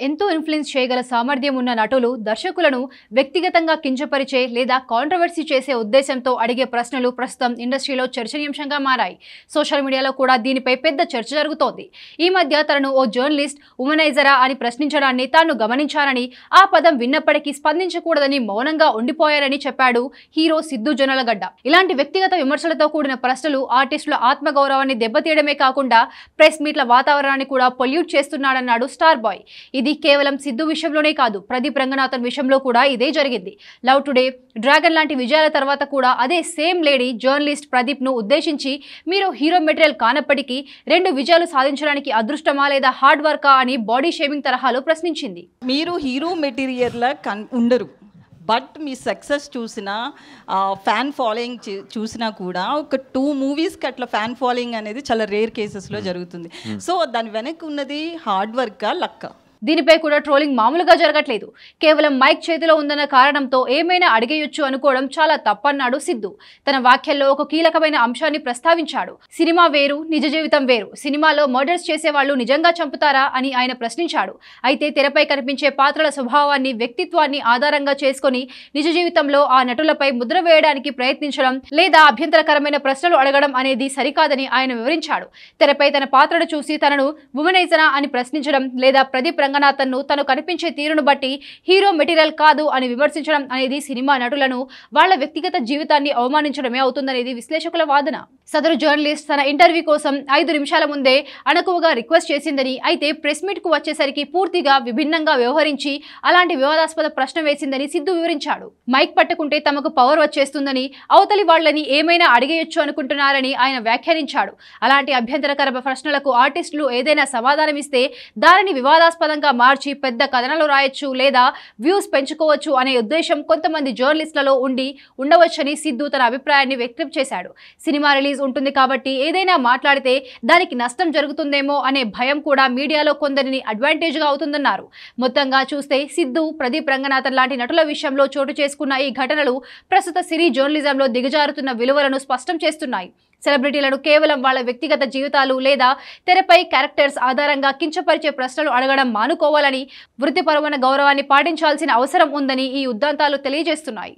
ఎంతో ఇన్ఫ్లుయెన్స్ చేయగల సామర్థ్యం ఉన్న నటులు దర్శకులను వ్యక్తిగతంగా కించపరిచే లేదా కాంట్రవర్సీ చేసే ఉద్దేశంతో అడిగే ప్రశ్నలు ప్రస్తుతం ఇండస్ట్రీలో చర్చనీయాంశంగా మారాయి. సోషల్ మీడియాలో కూడా దీనిపై పెద్ద చర్చ జరుగుతోంది. ఈ మధ్య తనను ఓ జర్నలిస్ట్ ఉమనైజరా అని ప్రశ్నించడాన్ని తాను గమనించానని, ఆ పదం విన్నప్పటికీ స్పందించకూడదని మౌనంగా ఉండిపోయారని చెప్పాడు హీరో సిద్దు జొన్నలగడ్డ. ఇలాంటి వ్యక్తిగత విమర్శలతో కూడిన ప్రశ్నలు ఆర్టిస్టుల ఆత్మగౌరవాన్ని దెబ్బతీయడమే కాకుండా ప్రెస్ మీట్ల వాతావరణాన్ని కూడా పొల్యూట్ చేస్తున్నాడన్నాడు స్టార్ బాయ్. ఇది కేవలం సిద్దు విషయంలోనే కాదు, ప్రదీప్ రంగనాథన్ విషయంలో కూడా ఇదే జరిగింది. లవ్ టుడే, డ్రాగన్ లాంటి విజయాల తర్వాత కూడా అదే సేమ్ లేడీ జర్నలిస్ట్ ప్రదీప్ ను ఉద్దేశించి మీరు హీరో మెటీరియల్ కానప్పటికీ 2 విజయాలు సాధించడానికి అదృష్టమా లేదా హార్డ్ వర్కా అని బాడీ షేమింగ్ తరహాలో ప్రశ్నించింది. మీరు హీరో మెటీరియల్ ఉండరు, బట్ మీ సక్సెస్ చూసినా ఫ్యాన్ ఫాలోయింగ్ చూసినా కూడా ఒక 2 మూవీస్కి అట్లా ఫ్యాన్ ఫాలోయింగ్ అనేది చాలా రేర్ కేసెస్లో జరుగుతుంది. సో దాని వెనక్కి ఉన్నది హార్డ్ వర్కా లక్కా? దీనిపై కూడా ట్రోలింగ్ మామూలుగా జరగట్లేదు. కేవలం మైక్ చేతిలో ఉందన్న కారణంతో ఏమైనా అడిగేయొచ్చు అనుకోవడం చాలా తప్పన్నాడు సిద్దు. తన వ్యాఖ్యల్లో ఒక కీలకమైన అంశాన్ని ప్రస్తావించాడు. సినిమా వేరు, నిజ జీవితం వేరు. సినిమాలో మర్డర్స్ చేసేవాళ్ళు నిజంగా చంపుతారా అని ఆయన ప్రశ్నించాడు. అయితే తెరపై కనిపించే పాత్రల స్వభావాన్ని, వ్యక్తిత్వాన్ని ఆధారంగా చేసుకుని నిజ జీవితంలో ఆ నటులపై ముద్ర వేయడానికి ప్రయత్నించడం లేదా అభ్యంతరకరమైన ప్రశ్నలు అడగడం అనేది సరికాదని ఆయన వివరించాడు. తెరపై తన పాత్రను చూసి తనను వుమనైజరా అని ప్రశ్నించడం లేదా ప్రదీప్ రంగనాథన్ ను తను కనిపించే తీరును బట్టి హీరో మెటీరియల్ కాదు అని విమర్శించడం అనేది సినిమా నటులను వాళ్ల వ్యక్తిగత జీవితాన్ని అవమానించడమే అవుతుందనేది విశ్లేషకుల వాదన. సదరు జర్నలిస్ట్ తన ఇంటర్వ్యూ కోసం 5 నిమిషాల ముందే అణకువగా రిక్వెస్ట్ చేసిందని, అయితే ప్రెస్ మీట్ కు వచ్చేసరికి పూర్తిగా విభిన్నంగా వ్యవహరించి అలాంటి వివాదాస్పద ప్రశ్న వేసిందని సిద్దు వివరించాడు. మైక్ పట్టుకుంటే తమకు పవర్ వచ్చేస్తుందని, అవతలి వాళ్లని ఏమైనా అడిగేయొచ్చు అనుకుంటున్నారని ఆయన వ్యాఖ్యానించాడు. అలాంటి అభ్యంతరకర ప్రశ్నలకు ఆర్టిస్టులు ఏదైనా సమాధానమిస్తే దానిని వివాదాస్పదంగా మార్చి పెద్ద కథనాలు రాయొచ్చు లేదా వ్యూస్ పెంచుకోవచ్చు అనే ఉద్దేశం కొంతమంది జర్నలిస్టులలో ఉండవచ్చని సిద్దు తన అభిప్రాయాన్ని వ్యక్తం చేశాడు. సినిమా రిలీజ్ ఉంటుంది కాబట్టి ఏదైనా మాట్లాడితే దానికి నష్టం జరుగుతుందేమో అనే భయం కూడా మీడియాలో కొందరిని అడ్వాంటేజ్ గా అవుతుందన్నారు. మొత్తంగా చూస్తే సిద్దు, ప్రదీప్ రంగనాథన్ లాంటి నటుల విషయంలో చోటు చేసుకున్న ఈ ఘటనలు ప్రస్తుత సినీ జర్నలిజంలో దిగజారుతున్న విలువలను స్పష్టం చేస్తున్నాయి. సెలబ్రిటీలను కేవలం వాళ్ళ వ్యక్తిగత జీవితాలు లేదా తెరపై క్యారెక్టర్స్ ఆధారంగా కించపరిచే ప్రశ్నలు అడగడం మానుకోవాలని, వృత్తిపరమైన గౌరవాన్ని పాటించాల్సిన అవసరం ఉందని ఈ ఉద్దంతాలు తెలియజేస్తున్నాయి.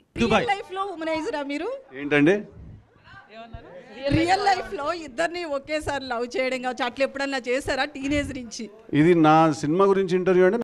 రియల్ లైఫ్ లో ఇద్దరిని ఒకేసారి లవ్ చేయడం కావచ్చు, అట్లా ఎప్పుడన్నా చేశారా టీనేజ్ నుంచి? ఇది నా సినిమా గురించి ఇంటర్వ్యూ అంటే